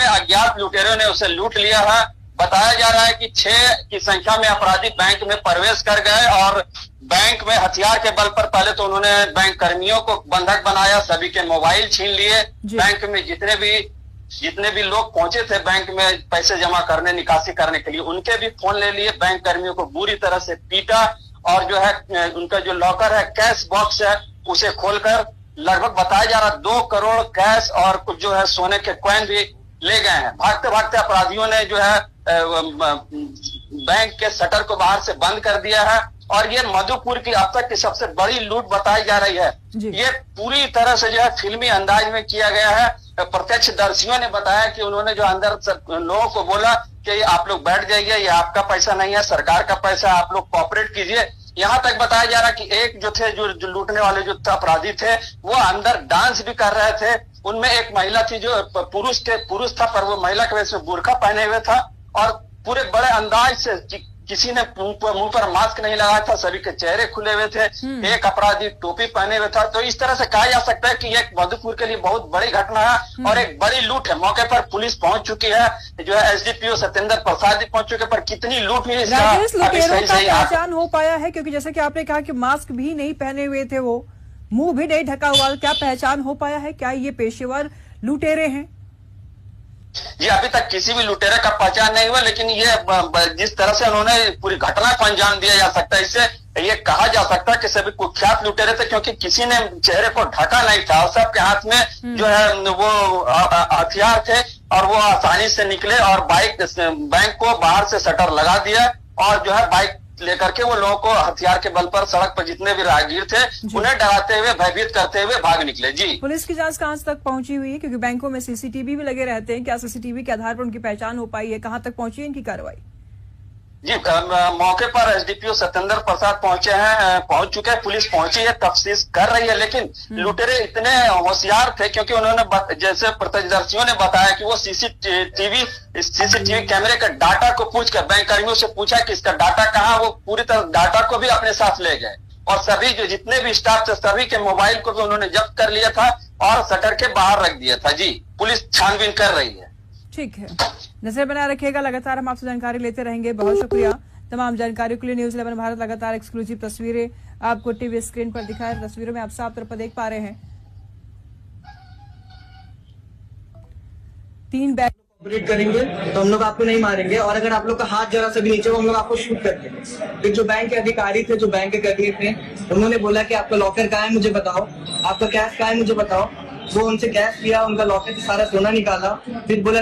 अज्ञात लुटेरों ने उसे लूट लिया है। बताया जा रहा है कि 6 की संख्या में अपराधी बैंक में प्रवेश कर गए और बैंक में हथियार के बल पर पहले तो उन्होंने बैंक कर्मियों को बंधक बनाया, सभी के मोबाइल छीन लिए। बैंक में जितने भी लोग पहुंचे थे बैंक में पैसे जमा करने, निकासी करने के लिए, उनके भी फोन ले लिए। बैंक कर्मियों को बुरी तरह से पीटा और जो है उनका जो लॉकर है, कैश बॉक्स है, उसे खोलकर लगभग बताया जा रहा 2 करोड़ कैश और कुछ जो है सोने के कॉइन भी ले गए हैं। भागते भागते अपराधियों ने जो है बैंक के शटर को बाहर से बंद कर दिया है और ये मधुपुर की अब तक की सबसे बड़ी लूट बताई जा रही है। ये पूरी तरह से जो है फिल्मी अंदाज में किया गया है। प्रत्यक्षदर्शियों ने बताया कि उन्होंने जो अंदर लोगों को बोला कि आप लोग बैठ जाइए, ये आपका पैसा नहीं है, सरकार का पैसा, आप लोग कोऑपरेट कीजिए। यहाँ तक बताया जा रहा कि एक जो थे जो लूटने वाले जो अपराधी थे वो अंदर डांस भी कर रहे थे। उनमें एक महिला थी जो पुरुष था, पर वो महिला के वजह से बुर्का पहने हुए था और पूरे बड़े अंदाज से, किसी ने मुंह पर मास्क नहीं लगाया था, सभी के चेहरे खुले हुए थे। एक अपराधी टोपी पहने हुए था। तो इस तरह से कहा जा सकता है कि एक मधुपुर के लिए बहुत बड़ी घटना है और एक बड़ी लूट है। मौके पर पुलिस पहुंच चुकी है, जो है एसडीपीओ सत्येंद्र प्रसाद जी पहुंच चुके, पर कितनी लूट हुई इसका लुटेरों का पहचान हो पाया है? क्योंकि जैसे कि आपने कहा कि मास्क भी नहीं पहने हुए थे, वो मुंह भी नहीं ढका हुआ, क्या पहचान हो पाया है? क्या ये पेशेवर लुटेरे हैं? जी, अभी तक किसी भी लुटेरे का पहचान नहीं हुआ, लेकिन ये जिस तरह से उन्होंने पूरी घटना को अंजाम दिया जा सकता है, इससे ये कहा जा सकता है कि सभी कुख्यात लुटेरे थे, क्योंकि किसी ने चेहरे को ढका नहीं था और सबके हाथ में जो है वो हथियार थे और वो आसानी से निकले और बैंक को बाहर से शटर लगा दिया और जो है बाइक लेकर के वो लोगों को हथियार के बल पर सड़क पर जितने भी राहगीर थे उन्हें डराते हुए, भयभीत करते हुए भाग निकले। जी, पुलिस की जांच कहां तक पहुंची हुई है? क्योंकि बैंकों में सीसीटीवी भी लगे रहते हैं, क्या सीसीटीवी के आधार पर उनकी पहचान हो पाई है? कहां तक पहुंची है इनकी कार्रवाई? जी, मौके पर एसडीपीओ सत्येंद्र प्रसाद पहुंच चुके हैं। पुलिस पहुंची है, तफ्तीश कर रही है, लेकिन लुटेरे इतने होशियार थे क्योंकि उन्होंने जैसे प्रत्यक्षदर्शियों ने बताया कि वो सीसीटीवी कैमरे के डाटा को पूछकर बैंक कर्मियों से पूछा कि इसका डाटा कहाँ, वो पूरी तरह डाटा को भी अपने साथ ले गए और सभी जो जितने भी स्टाफ थे सभी के मोबाइल को भी उन्होंने जब्त कर लिया था और शटर के बाहर रख दिया था। जी, पुलिस छानबीन कर रही है। ठीक है, नजर बनाए रखिएगा, लगातार हम आपसे जानकारी लेते रहेंगे। बहुत शुक्रिया तमाम जानकारी के लिए। न्यूज 11 भारत लगातार एक्सक्लूसिव तस्वीरें आपको टीवी स्क्रीन पर दिखा रहे। तस्वीरों में आप साफ तौर पर देख पा रहे हैं 3 बैग ऑपरेट करेंगे तो हम लोग आपको नहीं मारेंगे और अगर आप लोग का हाथ जरा सा भी नीचे हो हम लोग आपको शूट कर देंगे। फिर जो बैंक के अधिकारी थे, जो बैंक के कर्मी थे, उन्होंने बोला कि आपका लॉकर कहाँ है मुझे बताओ, आपका कैश कहाँ है मुझे बताओ। वो उनसे कैश लिया, उनका लॉकर से सारा सोना निकाला, फिर बोला